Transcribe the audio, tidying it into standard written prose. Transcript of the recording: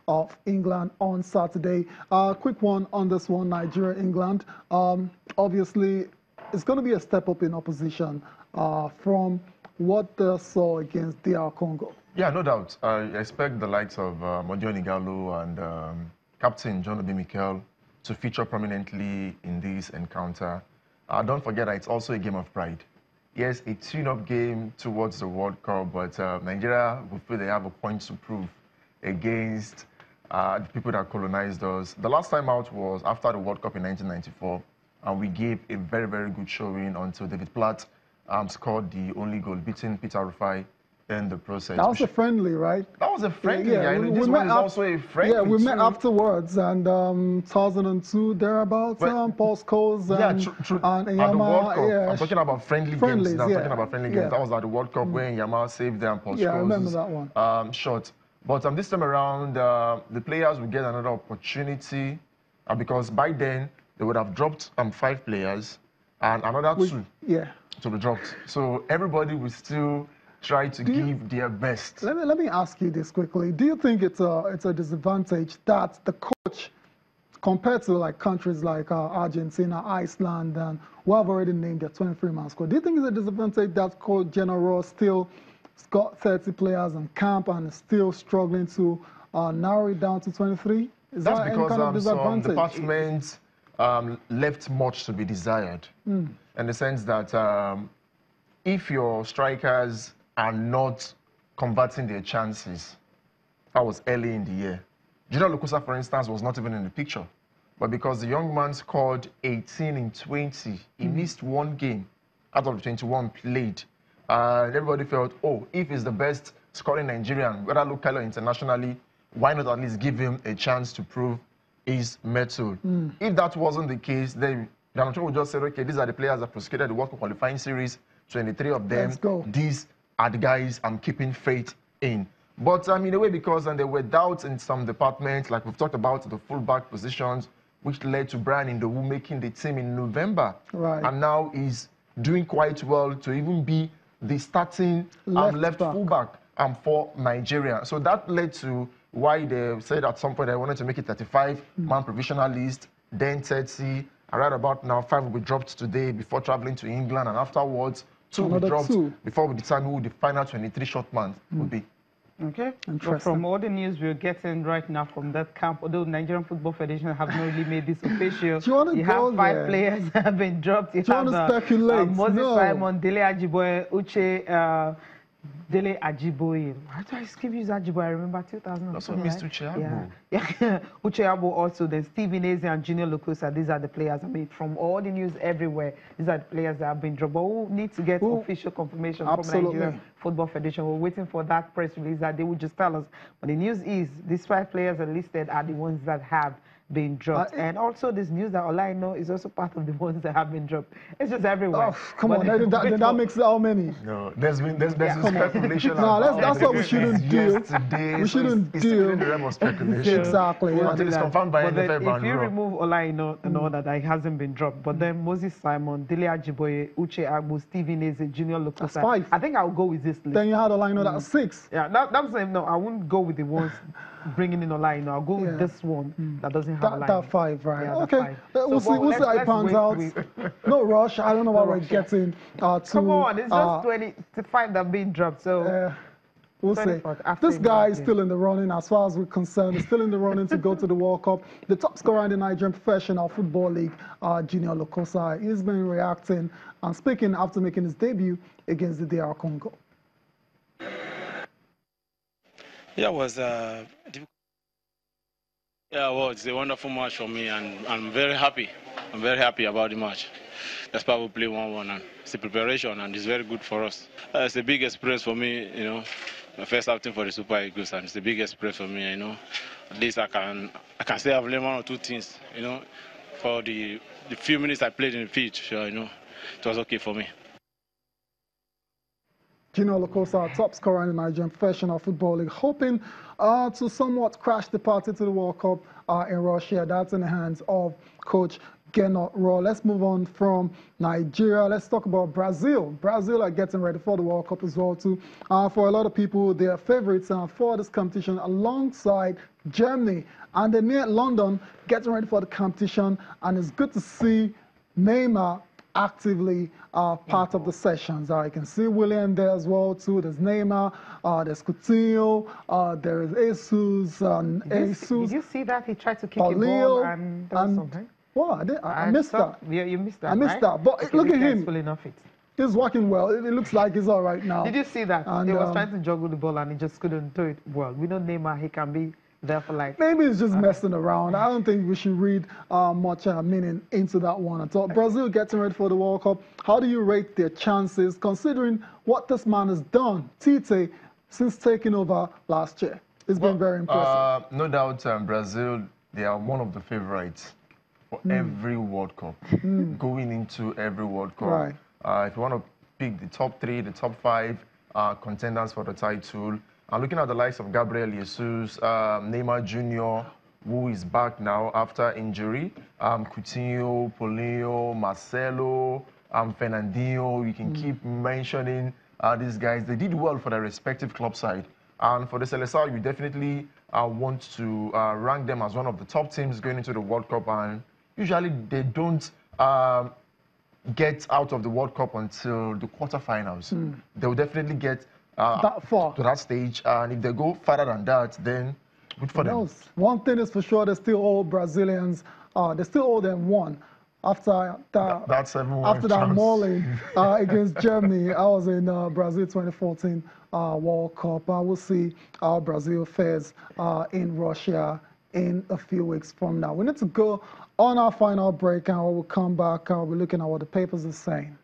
of England on Saturday. Quick one on this one, Nigeria, England. Obviously, it's going to be a step up in opposition from what they saw against DR Congo. Yeah, no doubt. I expect the likes of Modion Igalo and Captain John Obi Mikel to feature prominently in this encounter. Don't forget that it's also a game of pride. Yes, a tune-up game towards the World Cup, but Nigeria will feel they have a point to prove against the people that colonized us. The last time out was after the World Cup in 1994, and we gave a very, very good showing until David Platt scored the only goal, beating Peter Rufai in the process. That was a friendly, right? That was a friendly. Yeah, this one is also a friendly. Yeah, we met afterwards, and 2002 thereabouts. Paul Scholes and and the World Cup. Yeah, I'm talking about friendlies now. Yeah. Talking about friendly games. That was at the World Cup when Yamal saved them. Paul Scholes. Yeah, I remember that one. Shot. But this time around, the players will get another opportunity because by then they would have dropped 5 players and another 2 to be dropped. So everybody will still try to give their best. Let me ask you this quickly. Do you think it's a disadvantage that the coach, compared to like countries like Argentina, Iceland, and who have already named their 23-man squad, do you think it's a disadvantage that Coach General still got 30 players in camp and is still struggling to narrow it down to 23? Is That's that because any kind of some disadvantage? departments left much to be desired, in the sense that if your strikers are not converting their chances, that was early in the year. Junior Lokosa, for instance, was not even in the picture. But because the young man scored 18 in 20, he missed 1 game out of the 21 played. Everybody felt, oh, if he's the best scoring Nigerian, whether locally or internationally, why not at least give him a chance to prove his mettle? If that wasn't the case, then Ghana would just say, okay, these are the players that prosecuted the World Cup qualifying series, 23 of them. Let's go. These are the guys I'm keeping faith in. But in a way, because there were doubts in some departments, like we've talked about the fullback positions, which led to Brian Indowu making the team in November. Right. And now he's doing quite well to even be the starting left fullback for Nigeria. So that led to why they said at some point they wanted to make it 35-man provisional list, then 30, and right about now 5 will be dropped today before traveling to England, and afterwards 2 will be dropped before we determine who the final 23 short man will be. Okay. So from all the news we're getting right now from that camp, although Nigerian Football Federation have not really made this official, you have 5 players that have been dropped. You have Moses Simon, Dele Ajiboye, Uche Dele Ajiboye. Why do I keep using Ajiboye? I remember 2002. That's what Mr. Uche Agbo. Yeah. Uche Agbo also. Then Stephen Eze and Junior Lokosa. These are the players. I mean, from all the news everywhere, these are the players that have been dropped. But we need to get official confirmation from Nigerian Football Federation. We're waiting for that press release that they will just tell us. But the news is these 5 players are listed are the ones that have been dropped. And also this news that Olaino is also part of the ones that have been dropped. It's just everywhere. Oh, come on, that makes how many? No, there's been speculation. No, that's what we shouldn't do. We shouldn't do. In the realm of speculation. Exactly. Until it's confirmed by NFL. If you remove Olaino and all that, it hasn't been dropped. But then Moses Simon, Dele Ajiboye, Uche Agbo, Stephen Eze, Junior Lokosa. That's 5. I think I'll go with this list. Then you had Olaino, that's 6. Yeah, that's saying no. I wouldn't go with the ones bringing in Olaino. I'll go with this one that doesn't have Olaino. That 5, right? Yeah, okay, we'll see how it pans out. No rush. I don't know what we're getting to. Come on, it's just 25 that are being dropped. So we'll see. This guy is still in the running, as far as we're concerned. He's still in the running to go to the World Cup. The top scorer in the Nigerian Professional Football League, Junior Lokosa, he's been reacting and speaking after making his debut against the DR Congo. Yeah, it was it's a wonderful match for me, and I'm very happy. I'm very happy about the match. That's why we play 1-1, and it's a preparation, and it's very good for us. It's the biggest experience for me, my first outing for the Super Eagles, and it's the biggest experience for me, At least I can say I've learned 1 or 2 things, for the few minutes I played in the pitch, it was okay for me. Junior Lokosa, top scorer in the Nigerian Professional Football League, hoping to somewhat crash the party to the World Cup in Russia. That's in the hands of Coach cannot roll. Let's move on from Nigeria. Let's talk about Brazil. Brazil are getting ready for the World Cup as well too. For a lot of people, they are favorites for this competition alongside Germany. And they're near London getting ready for the competition. And it's good to see Neymar actively part of the sessions. You can see William there as well too. There's Neymar, there's Coutinho, there is Jesus. Did you see that? He tried to kick a ball and there was something. Well, I missed that. Yeah, you missed that. I missed that. But okay, look at him. Pulling off it. He's working well. It looks like he's all right now. Did you see that? And, he was trying to juggle the ball and he just couldn't do it well. We know Neymar, he can be there for like... Maybe he's just messing around. I don't think we should read much meaning into that one at all. Brazil getting ready for the World Cup. How do you rate their chances considering what this man has done, Tite, since taking over last year? It's been very impressive. No doubt Brazil, they are one of the favorites for every World Cup, going into every World Cup. Right. If you want to pick the top 3, the top 5 contenders for the title, and looking at the likes of Gabriel Jesus, Neymar Jr., who is back now after injury, Coutinho, Paulinho, Marcelo, Fernandinho, you can keep mentioning these guys. They did well for their respective club side. And for the Seleção, you definitely want to rank them as one of the top teams going into the World Cup. And usually they don't get out of the World Cup until the quarterfinals. They will definitely get that far to that stage. And if they go further than that, then good for them. One thing is for sure, they still owe Brazilians, they still owe them one. After that mauling against Germany, I was in Brazil 2014 World Cup. I will see how Brazil fares in Russia in a few weeks from now. We need to go on our final break, and when we come back, we're looking at what the papers are saying.